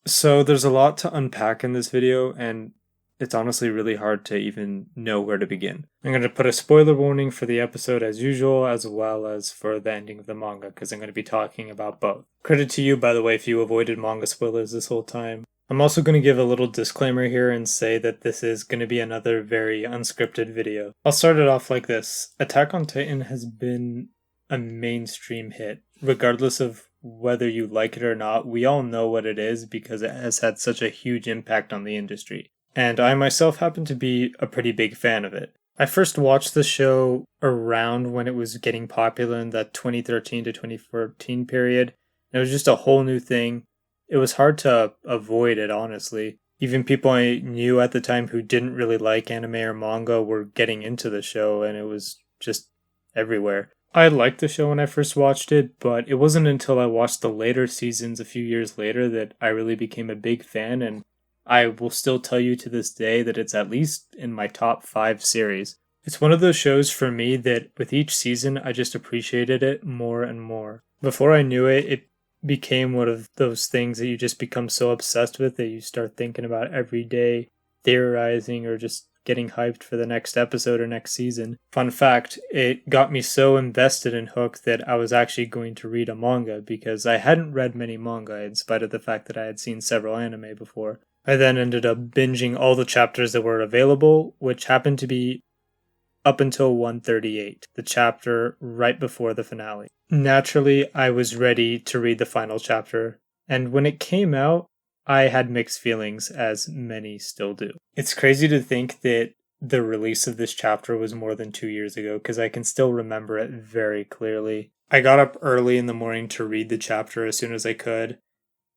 So there's a lot to unpack in this video, and it's honestly really hard to even know where to begin. I'm going to put a spoiler warning for the episode as usual, as well as for the ending of the manga, because I'm going to be talking about both. Credit to you, by the way, if you avoided manga spoilers this whole time. I'm also going to give a little disclaimer here and say that this is going to be another very unscripted video. I'll start it off like this. Attack on Titan has been a mainstream hit, regardless of whether you like it or not. We all know what it is because it has had such a huge impact on the industry. And I myself happen to be a pretty big fan of it. I first watched the show around when it was getting popular in that 2013 to 2014 period. It was just a whole new thing. It was hard to avoid it, honestly. Even people I knew at the time who didn't really like anime or manga were getting into the show, and it was just everywhere. I liked the show when I first watched it, but it wasn't until I watched the later seasons a few years later that I really became a big fan, and I will still tell you to this day that it's at least in my top 5 series. It's one of those shows for me that with each season I just appreciated it more and more. Before I knew it, it became one of those things that you just become so obsessed with that you start thinking about every day, theorizing, or just getting hyped for the next episode or next season. Fun fact, it got me so invested and hooked that I was actually going to read a manga because I hadn't read many manga in spite of the fact that I had seen several anime before. I then ended up binging all the chapters that were available, which happened to be up until 138, the chapter right before the finale. Naturally, I was ready to read the final chapter, and when it came out, I had mixed feelings, as many still do. It's crazy to think that the release of this chapter was more than 2 years ago, because I can still remember it very clearly. I got up early in the morning to read the chapter as soon as I could,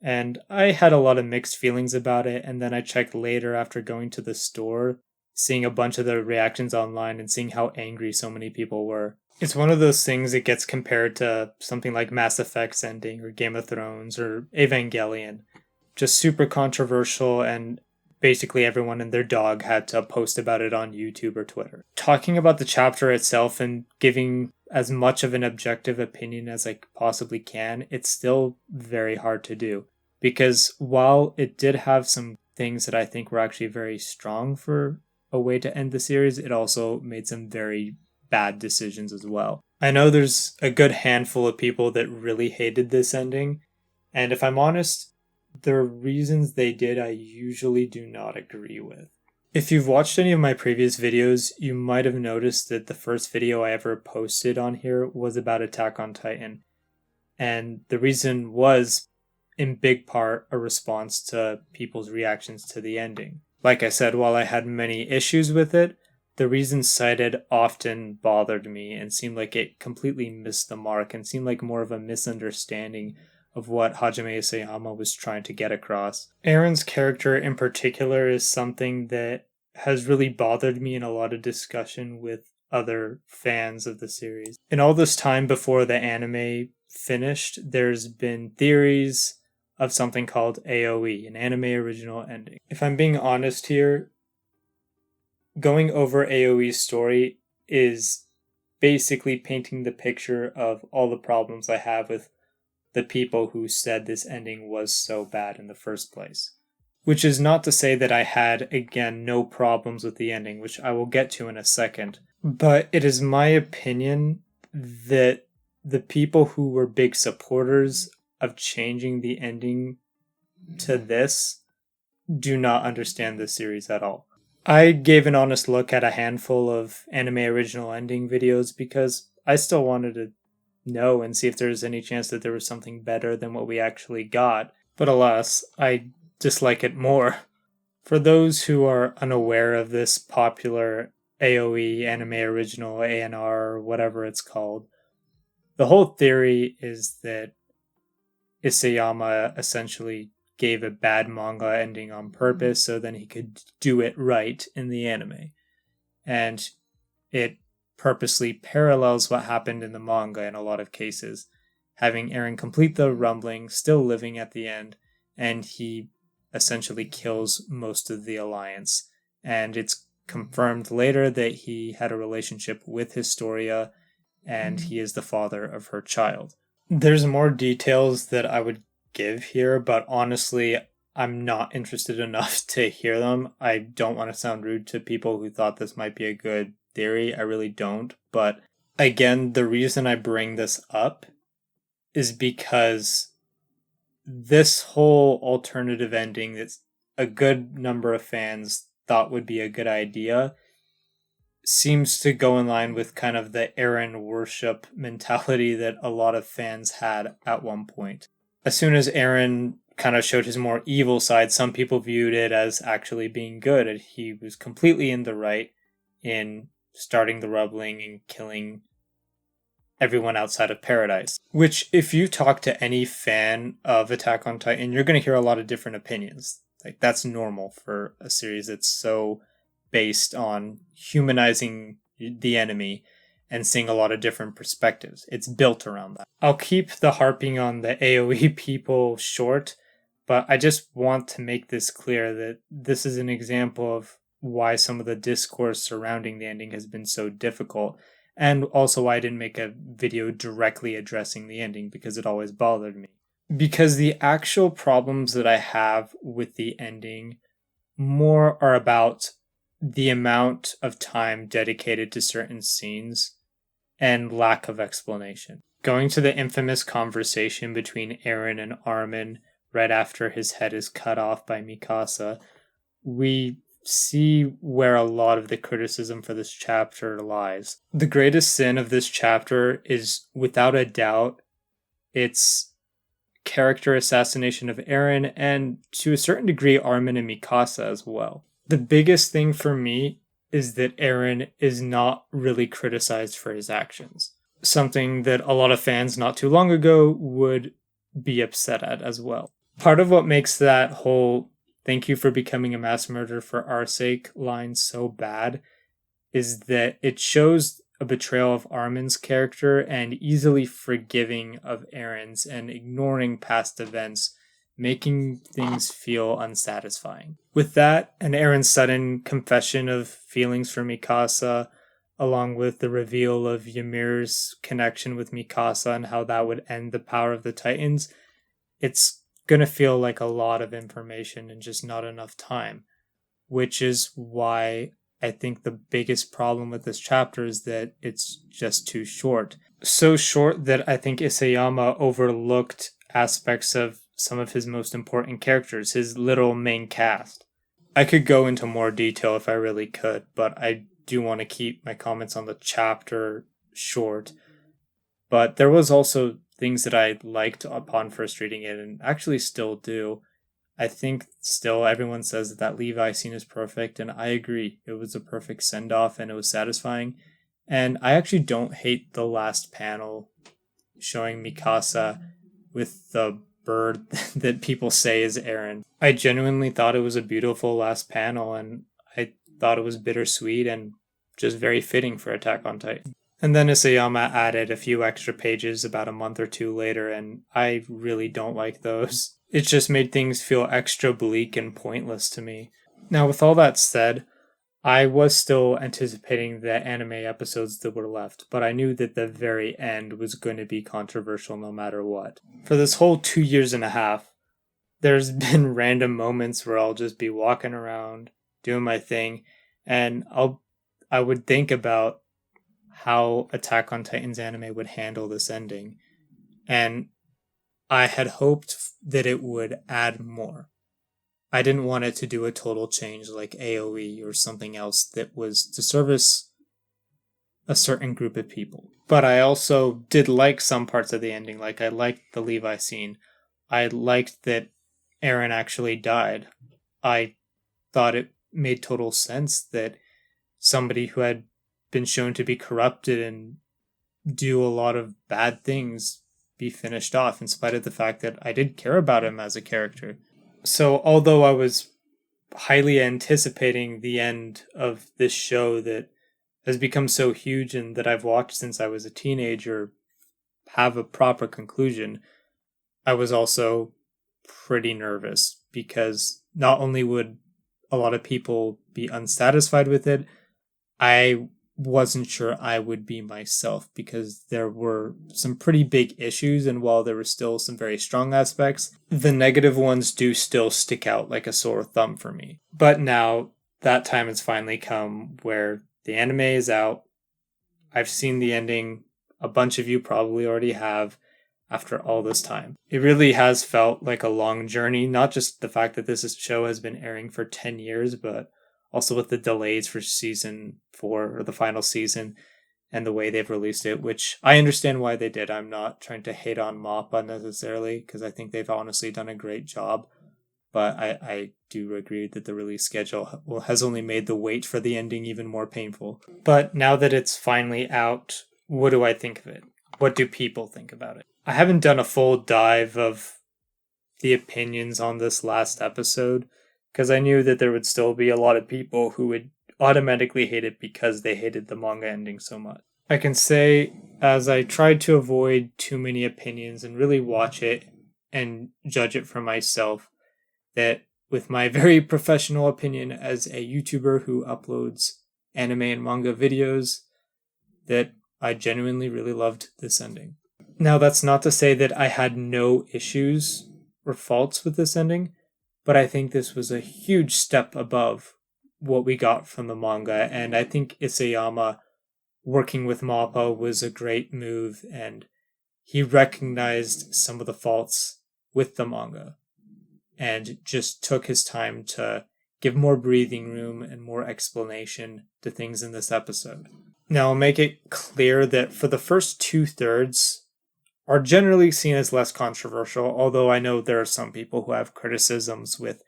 and I had a lot of mixed feelings about it, and then I checked later after going to the store, seeing a bunch of the reactions online and seeing how angry so many people were. It's one of those things that gets compared to something like Mass Effect's ending or Game of Thrones or Evangelion. Just super controversial, and basically everyone and their dog had to post about it on YouTube or Twitter. Talking about the chapter itself and giving as much of an objective opinion as I possibly can, it's still very hard to do. Because while it did have some things that I think were actually very strong for a way to end the series, it also made some very bad decisions as well. I know there's a good handful of people that really hated this ending, and if I'm honest, the reasons they did I usually do not agree with. If you've watched any of my previous videos, you might have noticed that the first video I ever posted on here was about Attack on Titan. And the reason was, in big part, a response to people's reactions to the ending. Like I said, while I had many issues with it, the reasons cited often bothered me and seemed like it completely missed the mark and seemed like more of a misunderstanding of what Hajime Isayama was trying to get across. Aaron's character in particular is something that has really bothered me in a lot of discussion with other fans of the series. In all this time before the anime finished, there's been theories of something called AOE, an anime original ending. If I'm being honest here, going over AOE's story is basically painting the picture of all the problems I have with the people who said this ending was so bad in the first place. Which is not to say that I had, again, no problems with the ending, which I will get to in a second. But it is my opinion that the people who were big supporters of changing the ending to this do not understand this series at all. I gave an honest look at a handful of anime original ending videos because I still wanted to know and see if there was any chance that there was something better than what we actually got. But alas, I dislike it more. For those who are unaware of this popular AOE, anime original, ANR, or whatever it's called, the whole theory is that Isayama essentially gave a bad manga ending on purpose so then he could do it right in the anime. And it purposely parallels what happened in the manga in a lot of cases, having Eren complete the rumbling, still living at the end, and he essentially kills most of the Alliance. And it's confirmed later that he had a relationship with Historia, and he is the father of her child. There's more details that I would give here, but honestly, I'm not interested enough to hear them. I don't want to sound rude to people who thought this might be a good theory. I really don't. But again, the reason I bring this up is because this whole alternative ending that a good number of fans thought would be a good idea seems to go in line with kind of the Eren worship mentality that a lot of fans had at one point. As soon as Eren kind of showed his more evil side, some people viewed it as actually being good, and he was completely in the right in starting the rubbling and killing everyone outside of paradise. Which, if you talk to any fan of Attack on Titan, you're going to hear a lot of different opinions. Like, that's normal for a series that's so based on humanizing the enemy and seeing a lot of different perspectives. It's built around that. I'll keep the harping on the AoE people short, but I just want to make this clear that this is an example of why some of the discourse surrounding the ending has been so difficult, and also why I didn't make a video directly addressing the ending, because it always bothered me. Because the actual problems that I have with the ending more are about the amount of time dedicated to certain scenes and lack of explanation. Going to the infamous conversation between Eren and Armin right after his head is cut off by Mikasa, we see where a lot of the criticism for this chapter lies. The greatest sin of this chapter is, without a doubt, its character assassination of Eren, and to a certain degree Armin and Mikasa as well. The biggest thing for me is that Eren is not really criticized for his actions. Something that a lot of fans not too long ago would be upset at as well. Part of what makes that whole "thank you for becoming a mass murderer for our sake" line so bad is that it shows a betrayal of Armin's character and easily forgiving of Eren's and ignoring past events, making things feel unsatisfying. With that, and Eren's sudden confession of feelings for Mikasa, along with the reveal of Ymir's connection with Mikasa and how that would end the power of the Titans, it's going to feel like a lot of information and just not enough time, which is why I think the biggest problem with this chapter is that it's just too short. So short that I think Isayama overlooked aspects of some of his most important characters, his little main cast. I could go into more detail if I really could, but I do want to keep my comments on the chapter short. But there was also things that I liked upon first reading it, and actually still do. I think still everyone says that Levi scene is perfect, and I agree. It was a perfect send-off, and it was satisfying. And I actually don't hate the last panel showing Mikasa with the bird that people say is Eren. I genuinely thought it was a beautiful last panel, and I thought it was bittersweet and just very fitting for Attack on Titan. And then Isayama added a few extra pages about a month or two later, and I really don't like those. It just made things feel extra bleak and pointless to me. Now, with all that said, I was still anticipating the anime episodes that were left, but I knew that the very end was going to be controversial no matter what. For this whole 2 years and a half, there's been random moments where I'll just be walking around, doing my thing, and I would think about how Attack on Titan's anime would handle this ending. And I had hoped that it would add more. I didn't want it to do a total change like AoE or something else that was to service a certain group of people. But I also did like some parts of the ending. Like, I liked the Levi scene. I liked that Eren actually died. I thought it made total sense that somebody who had been shown to be corrupted and do a lot of bad things be finished off, in spite of the fact that I did care about him as a character. So although I was highly anticipating the end of this show that has become so huge and that I've watched since I was a teenager have a proper conclusion, I was also pretty nervous, because not only would a lot of people be unsatisfied with it, I wasn't sure I would be myself, because there were some pretty big issues, and while there were still some very strong aspects, the negative ones do still stick out like a sore thumb for me. But now that time has finally come where the anime is out. I've seen the ending. A bunch of you probably already have after all this time. It really has felt like a long journey, not just the fact that this show has been airing for 10 years, but also with the delays for season 4 or the final season and the way they've released it, which I understand why they did. I'm not trying to hate on MAPPA necessarily, because I think they've honestly done a great job. But I do agree that the release schedule has only made the wait for the ending even more painful. But now that it's finally out, what do I think of it? What do people think about it? I haven't done a full dive of the opinions on this last episode, because I knew that there would still be a lot of people who would automatically hate it because they hated the manga ending so much. I can say, as I tried to avoid too many opinions and really watch it and judge it for myself, that with my very professional opinion as a YouTuber who uploads anime and manga videos, that I genuinely really loved this ending. Now, that's not to say that I had no issues or faults with this ending, but I think this was a huge step above what we got from the manga, and I think Isayama working with MAPPA was a great move, and he recognized some of the faults with the manga and just took his time to give more breathing room and more explanation to things in this episode. Now, I'll make it clear that for the first 2/3 are generally seen as less controversial, although I know there are some people who have criticisms with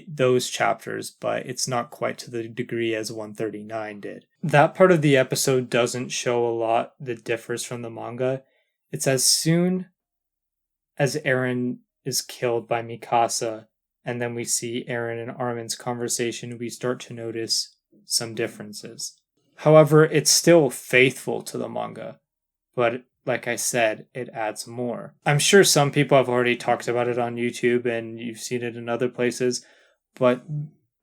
those chapters, but it's not quite to the degree as 139 did. That part of the episode doesn't show a lot that differs from the manga. It's as soon as Eren is killed by Mikasa, and then we see Eren and Armin's conversation, we start to notice some differences. However, it's still faithful to the manga, but like I said, it adds more. I'm sure some people have already talked about it on YouTube and you've seen it in other places, but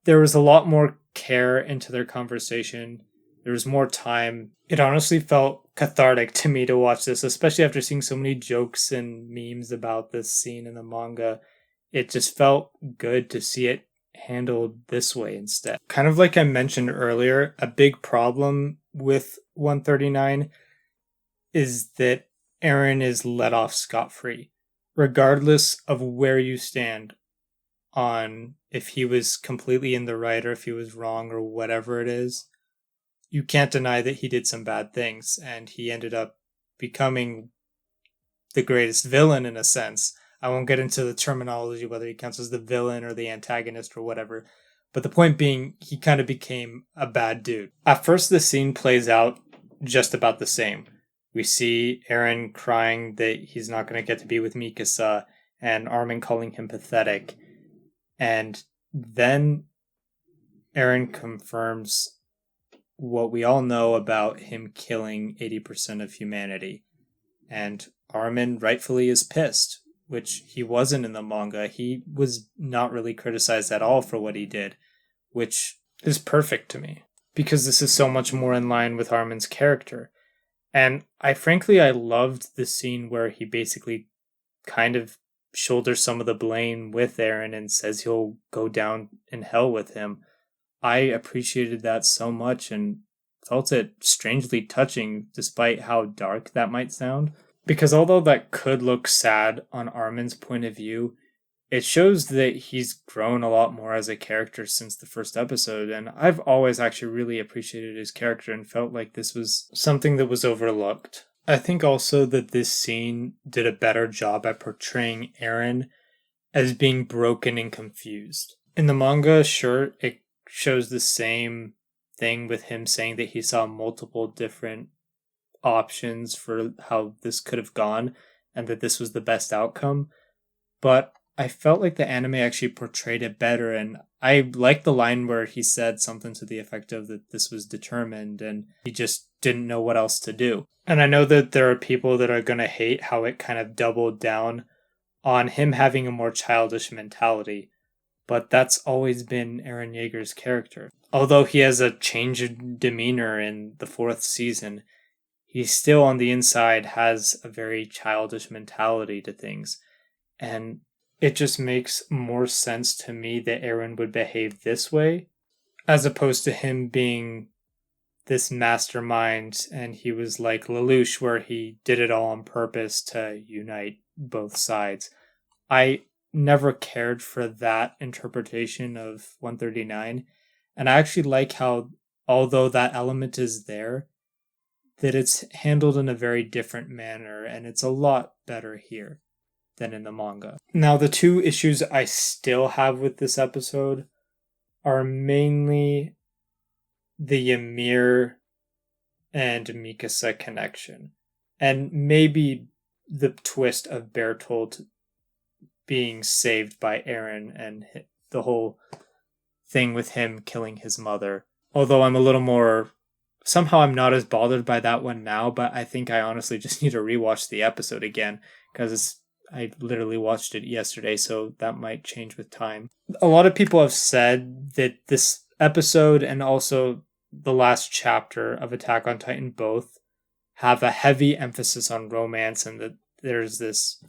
there was a lot more care into their conversation. There was more time. It honestly felt cathartic to me to watch this, especially after seeing so many jokes and memes about this scene in the manga. It just felt good to see it handled this way instead. Kind of like I mentioned earlier, a big problem with 139 is that Eren is let off scot-free, regardless of where you stand on if he was completely in the right or if he was wrong or whatever it is. You can't deny that he did some bad things, and he ended up becoming the greatest villain in a sense. I won't get into the terminology, whether he counts as the villain or the antagonist or whatever, but the point being, he kind of became a bad dude. At first, the scene plays out just about the same. We see Eren crying that he's not going to get to be with Mikasa, and Armin calling him pathetic. And then Eren confirms what we all know about him killing 80% of humanity. And Armin rightfully is pissed, which he wasn't in the manga. He was not really criticized at all for what he did, which is perfect to me, because this is so much more in line with Armin's character. And I loved the scene where he basically kind of shoulders some of the blame with Eren and says he'll go down in hell with him. I appreciated that so much and felt it strangely touching, despite how dark that might sound. Because although that could look sad on Armin's point of view, it shows that he's grown a lot more as a character since the first episode, and I've always actually really appreciated his character and felt like this was something that was overlooked. I think also that this scene did a better job at portraying Eren as being broken and confused. In the manga, sure, it shows the same thing with him saying that he saw multiple different options for how this could have gone and that this was the best outcome, but I felt like the anime actually portrayed it better, and I liked the line where he said something to the effect of that this was determined and he just didn't know what else to do. And I know that there are people that are going to hate how it kind of doubled down on him having a more childish mentality, but that's always been Eren Yeager's character. although he has a change of demeanor in the 4th season, he still on the inside has a very childish mentality to things. And it just makes more sense to me that Eren would behave this way, as opposed to him being this mastermind and he was like Lelouch, where he did it all on purpose to unite both sides. I never cared for that interpretation of 139, and I actually like how, although that element is there, that it's handled in a very different manner, and it's a lot better here than in the manga. Now, the two issues I still have with this episode are mainly the Ymir and Mikasa connection, and maybe the twist of Bertolt being saved by Eren and the whole thing with him killing his mother. Although I'm a little more... Somehow I'm not as bothered by that one now, but I think I honestly just need to rewatch the episode again, because I literally watched it yesterday, so that might change with time. A lot of people have said that this episode and also the last chapter of Attack on Titan both have a heavy emphasis on romance, and that there's this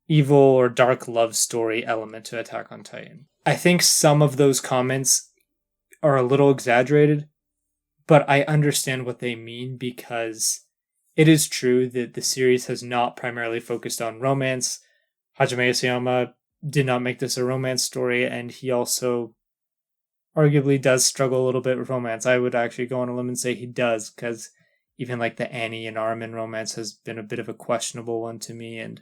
evil or dark love story element to Attack on Titan. I think some of those comments are a little exaggerated, but I understand what they mean, because it is true that the series has not primarily focused on romance. Hajime Isayama did not make this a romance story, and he also arguably does struggle a little bit with romance. I would actually go on a limb and say he does, because even like the Annie and Armin romance has been a bit of a questionable one to me, and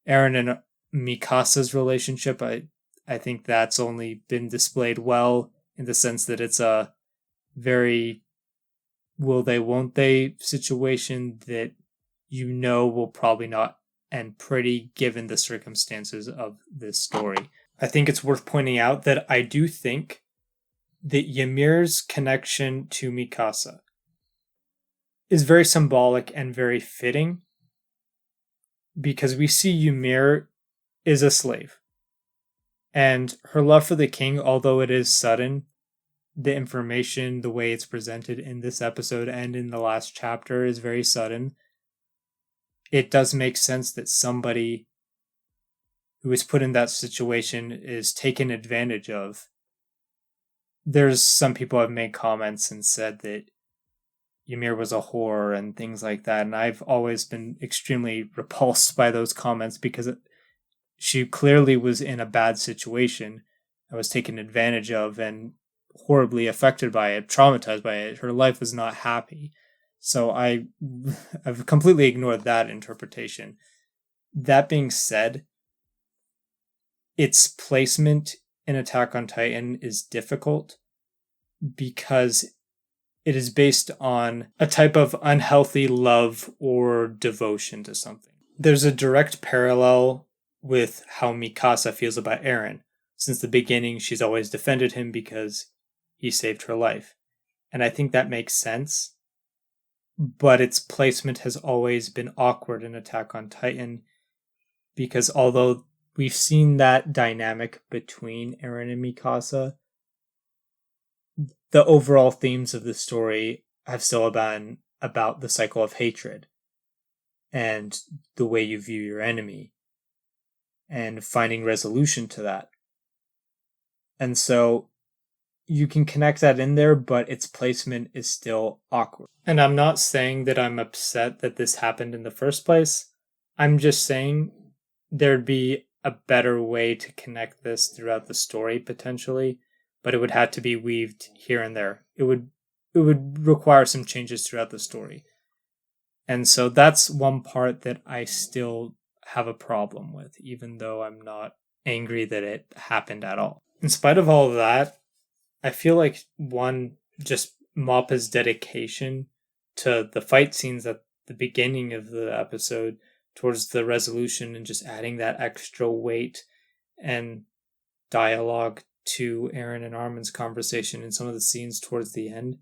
Eren and Mikasa's relationship, I think that's only been displayed well, in the sense that it's a very will they, won't they situation that will probably not end pretty given the circumstances of this story. I think it's worth pointing out that I do think that Ymir's connection to Mikasa is very symbolic and very fitting, because we see Ymir is a slave, and her love for the king, although it is sudden, the information, the way it's presented in this episode and in the last chapter is very sudden. It does make sense that somebody who is put in that situation is taken advantage of. There's some people have made comments and said that Ymir was a whore and things like that, and I've always been extremely repulsed by those comments, because she clearly was in a bad situation and was taken advantage of and horribly affected by it, traumatized by it. Her life was not happy. So I've completely ignored that interpretation. That being said, its placement in Attack on Titan is difficult, because it is based on a type of unhealthy love or devotion to something. There's a direct parallel with how Mikasa feels about Eren. Since the beginning, she's always defended him because he saved her life. And I think that makes sense. But its placement has always been awkward in Attack on Titan, because although we've seen that dynamic between Eren and Mikasa, the overall themes of the story have still been about the cycle of hatred and the way you view your enemy and finding resolution to that. And so you can connect that in there, but its placement is still awkward. And I'm not saying that I'm upset that this happened in the first place. I'm just saying there'd be a better way to connect this throughout the story, potentially, but it would have to be weaved here and there. It would require some changes throughout the story. And so that's one part that I still have a problem with, even though I'm not angry that it happened at all. In spite of all of that, I feel like just Mappa's dedication to the fight scenes at the beginning of the episode towards the resolution, and just adding that extra weight and dialogue to Eren and Armin's conversation in some of the scenes towards the end,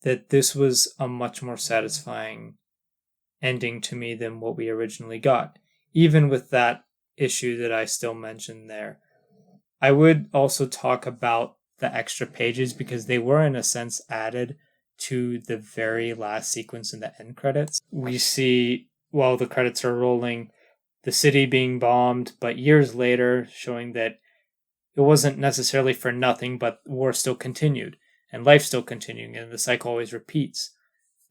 that this was a much more satisfying ending to me than what we originally got, even with that issue that I still mentioned there. I would also talk about the extra pages because they were in a sense added to the very last sequence in the end credits. We see, while the credits are rolling, the city being bombed, but years later, showing that it wasn't necessarily for nothing, but war still continued and life still continuing, and the cycle always repeats.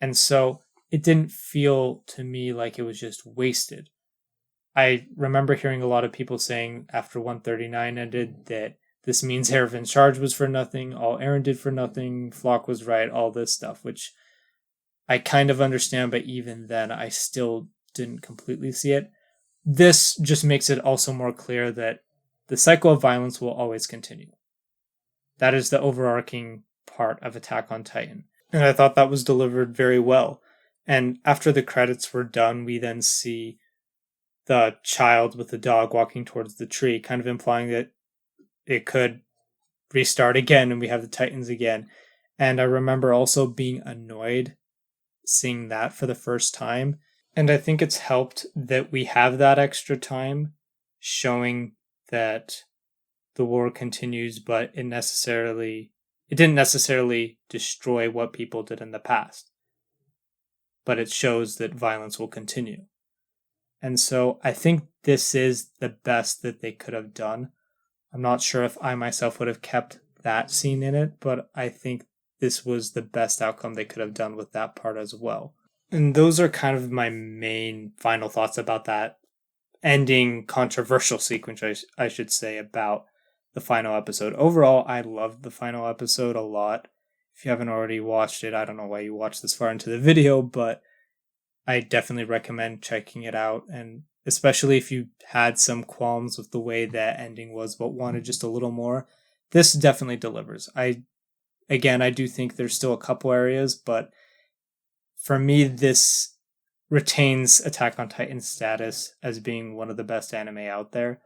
And so it didn't feel to me like it was just wasted. I remember hearing a lot of people saying after 139 ended that this means Heravin's charge was for nothing, all Aaron did for nothing, Flock was right, all this stuff, which I kind of understand, but even then I still didn't completely see it. This just makes it also more clear that the cycle of violence will always continue. That is the overarching part of Attack on Titan. And I thought that was delivered very well. And after the credits were done, we then see the child with the dog walking towards the tree, kind of implying that it could restart again and we have the Titans again. And I remember also being annoyed seeing that for the first time. And I think it's helped that we have that extra time showing that the war continues, but it didn't necessarily destroy what people did in the past. But it shows that violence will continue. And so I think this is the best that they could have done. I'm not sure if I myself would have kept that scene in it, but I think this was the best outcome they could have done with that part as well. And those are kind of my main final thoughts about that ending controversial sequence, I should say, about the final episode. Overall, I loved the final episode a lot. If you haven't already watched it, I don't know why you watched this far into the video, but I definitely recommend checking it out. And especially if you had some qualms with the way that ending was, but wanted just a little more, this definitely delivers. I do think there's still a couple areas, but for me, this retains Attack on Titan's status as being one of the best anime out there.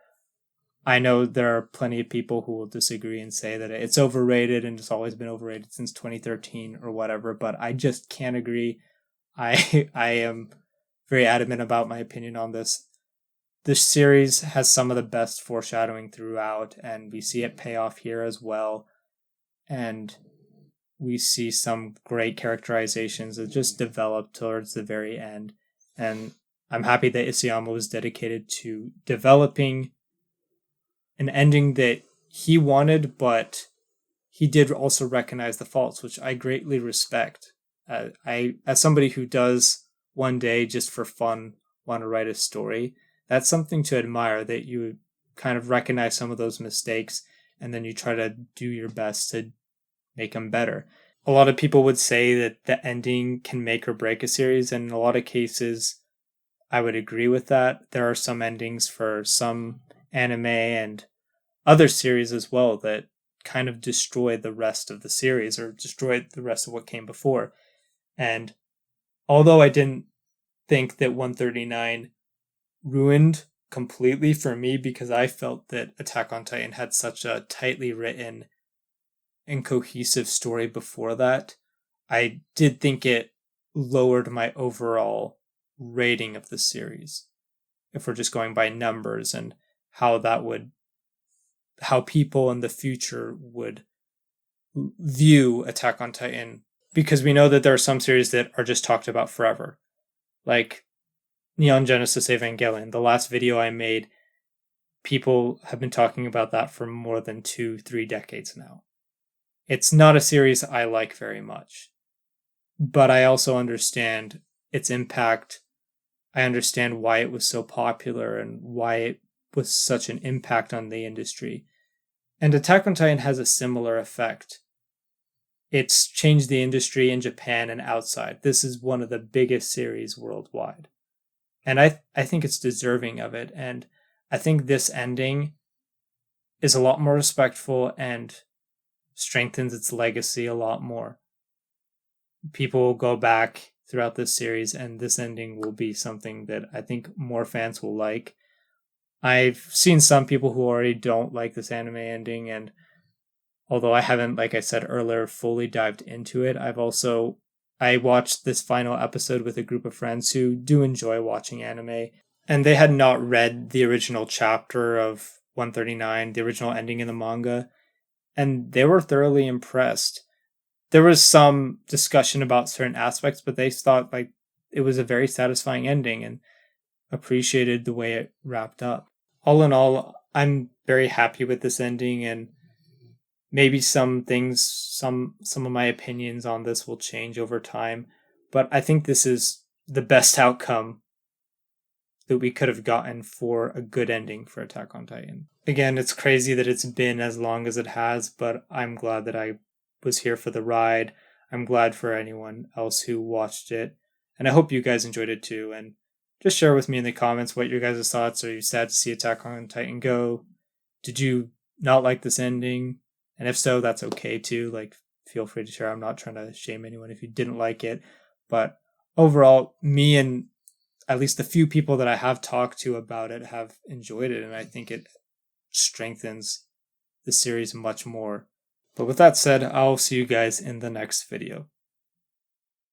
I know there are plenty of people who will disagree and say that it's overrated and it's always been overrated since 2013 or whatever, but I just can't agree. I am very adamant about my opinion on this. This series has some of the best foreshadowing throughout, and we see it pay off here as well. And we see some great characterizations that just develop towards the very end. And I'm happy that Isayama was dedicated to developing an ending that he wanted, but he did also recognize the faults, which I greatly respect. As somebody who does one day just for fun want to write a story, that's something to admire, that you kind of recognize some of those mistakes and then you try to do your best to make them better. A lot of people would say that the ending can make or break a series, and in a lot of cases, I would agree with that. There are some endings for some anime and other series as well that kind of destroy the rest of the series or destroy the rest of what came before. And although I didn't think that 139 ruined completely for me, because I felt that Attack on Titan had such a tightly written and cohesive story before that, I did think it lowered my overall rating of the series. If we're just going by numbers and how people in the future would view Attack on Titan, because we know that there are some series that are just talked about forever. Like Neon Genesis Evangelion, the last video I made, people have been talking about that for more than 2-3 decades now. It's not a series I like very much, but I also understand its impact. I understand why it was so popular and why it was such an impact on the industry. And Attack on Titan has a similar effect. It's changed the industry in Japan and outside. This is one of the biggest series worldwide. And I think it's deserving of it. And I think this ending is a lot more respectful and strengthens its legacy a lot more. People will go back throughout this series, and this ending will be something that I think more fans will like. I've seen some people who already don't like this anime ending, and although I haven't, like I said earlier, fully dived into it, I watched this final episode with a group of friends who do enjoy watching anime, and they had not read the original chapter of 139, the original ending in the manga, and they were thoroughly impressed. There was some discussion about certain aspects, but they thought like it was a very satisfying ending and appreciated the way it wrapped up. All in all, I'm very happy with this ending, and maybe some things, some of my opinions on this will change over time, but I think this is the best outcome that we could have gotten for a good ending for Attack on Titan. Again, it's crazy that it's been as long as it has, but I'm glad that I was here for the ride. I'm glad for anyone else who watched it, and I hope you guys enjoyed it too. And just share with me in the comments what your guys' thoughts. Are you sad to see Attack on Titan go? Did you not like this ending? And if so, that's okay too. Like, feel free to share. I'm not trying to shame anyone if you didn't like it, but overall, me and at least the few people that I have talked to about it have enjoyed it, and I think it strengthens the series much more. But with that said, I'll see you guys in the next video.